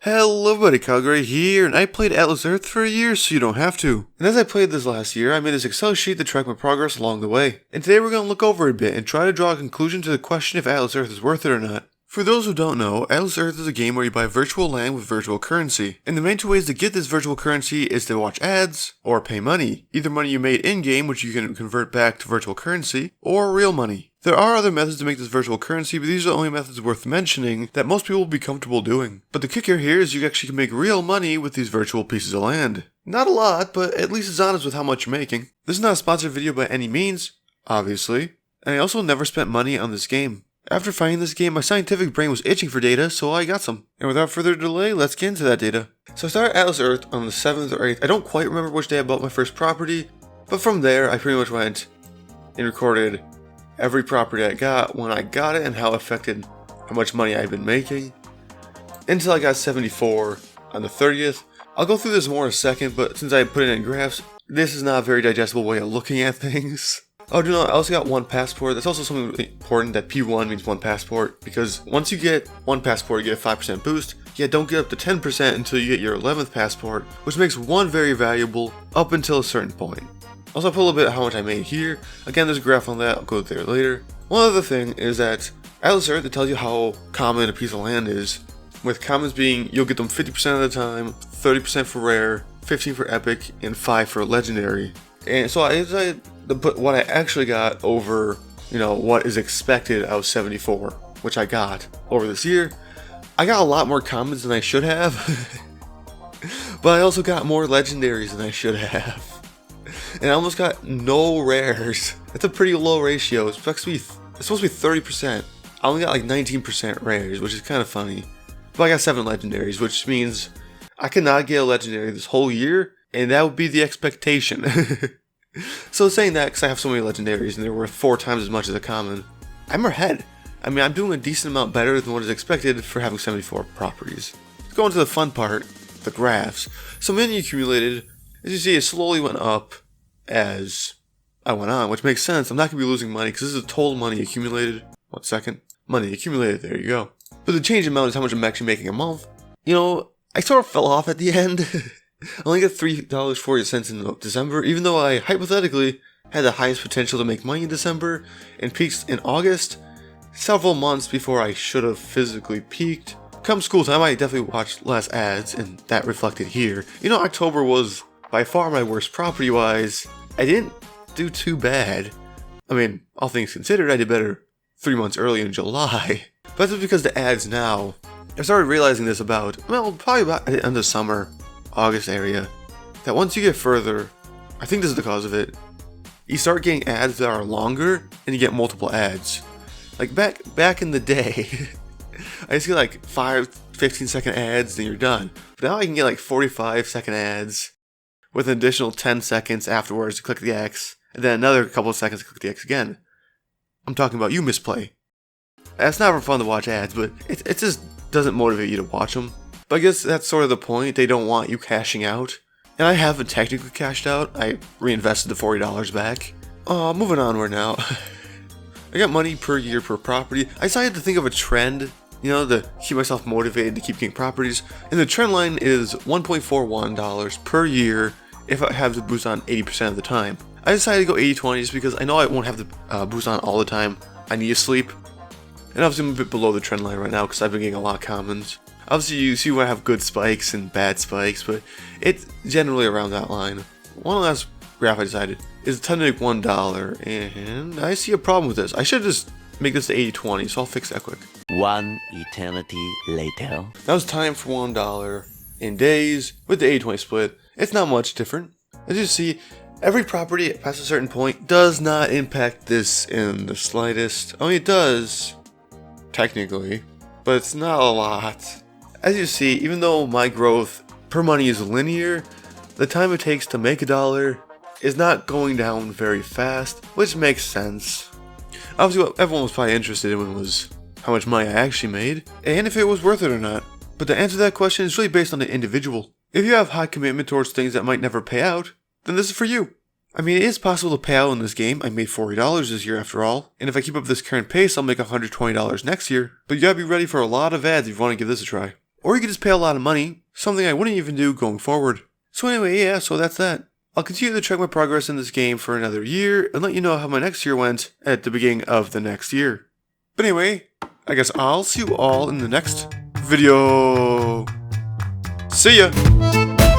Hello everybody, KyleTheGreat here, and I played Atlas Earth for a year so you don't have to. And as I played this last year, I made this Excel sheet to track my progress along the way. And today we're going to look over a bit and try to draw a conclusion to the question if Atlas Earth is worth it or not. For those who don't know, Atlas Earth is a game where you buy virtual land with virtual currency. And the main two ways to get this virtual currency is to watch ads, or pay money. Either money you made in-game, which you can convert back to virtual currency, or real money. There are other methods to make this virtual currency, but these are the only methods worth mentioning that most people will be comfortable doing. But the kicker here is you actually can make real money with these virtual pieces of land. Not a lot, but at least it's honest with how much you're making. This is not a sponsored video by any means, obviously, and I also never spent money on this game. After finding this game, my scientific brain was itching for data, so I got some. And without further delay, let's get into that data. So I started Atlas Earth on the 7th or 8th. I don't quite remember which day I bought my first property, but from there I pretty much went and recorded every property I got, when I got it, and how it affected how much money I've been making. Until I got 74 on the 30th. I'll go through this more in a second, but since I put it in graphs, this is not a very digestible way of looking at things. Oh, do you know, I also got one passport. That's also something really important, that P1 means one passport, because once you get one passport, you get a 5% boost. Yet don't get up to 10% until you get your 11th passport, which makes one very valuable up until a certain point. Also, I put a little bit of how much I made here. Again, there's a graph on that, I'll go there later. One other thing is that Atlas Earth, it tells you how common a piece of land is. With commons being, you'll get them 50% of the time, 30% for rare, 15% for epic, and 5% for legendary. And so I decided to put what I actually got over, what is expected out of 74, which I got over this year. I got a lot more commons than I should have, but I also got more legendaries than I should have. And I almost got no rares. That's a pretty low ratio. It's supposed to be 30%. I only got like 19% rares, which is kind of funny. But I got 7 legendaries, which means I could not get a legendary this whole year, and that would be the expectation. So saying that, because I have so many legendaries and they're worth 4 times as much as a common, I'm ahead. I mean, I'm doing a decent amount better than what is expected for having 74 properties. Let's go into the fun part, the graphs. So money accumulated, as you see, it slowly went up as I went on, which makes sense. I'm not going to be losing money because this is total money accumulated. 1 second. Money accumulated, there you go. But the change amount is how much I'm actually making a month. I sort of fell off at the end. I only got $3.40 in December, even though I hypothetically had the highest potential to make money in December and peaked in August, several months before I should have physically peaked. Come school time, I definitely watched less ads, and that reflected here. October was by far my worst property-wise. I didn't do too bad. I mean, all things considered, I did better 3 months early in July. But that's because the ads now, I started realizing this probably about the end of summer, August area, that once you get further, I think this is the cause of it, you start getting ads that are longer, and you get multiple ads. Like back in the day, I used to get like 15-second ads, then you're done. But now I can get like 45-second ads, with an additional 10 seconds afterwards to click the X, and then another couple of seconds to click the X again. I'm talking about you misplay. It's never fun to watch ads, but it just doesn't motivate you to watch them. But I guess that's sort of the point. They don't want you cashing out. And I haven't technically cashed out. I reinvested the $40 back. Moving onward now. I got money per year per property. I decided to think of a trend, to keep myself motivated to keep getting properties. And the trend line is $1.41 per year if I have the boost on 80% of the time. I decided to go 80-20 just because I know I won't have the boost on all the time. I need to sleep. And obviously I'm a bit below the trend line right now because I've been getting a lot of commons. Obviously you see when I have good spikes and bad spikes, but it's generally around that line. One last graph I decided is to make $1, and I see a problem with this. I should just make this to 80-20, so I'll fix that quick. One eternity later. Now it's time for $1 in days with the 80-20 split. It's not much different. As you see, every property past a certain point does not impact this in the slightest. I mean, it does, technically, but it's not a lot. As you see, even though my growth per money is linear, the time it takes to make $1 is not going down very fast, which makes sense. Obviously, what everyone was probably interested in was how much money I actually made, and if it was worth it or not. But the answer to that question is really based on the individual. If you have high commitment towards things that might never pay out, then this is for you. I mean, it is possible to pay out in this game. I made $40 this year after all, and if I keep up this current pace, I'll make $120 next year. But you gotta be ready for a lot of ads if you want to give this a try. Or you could just pay a lot of money, something I wouldn't even do going forward. So anyway, yeah, so that's that. I'll continue to track my progress in this game for another year and let you know how my next year went at the beginning of the next year. But anyway, I guess I'll see you all in the next video. See ya!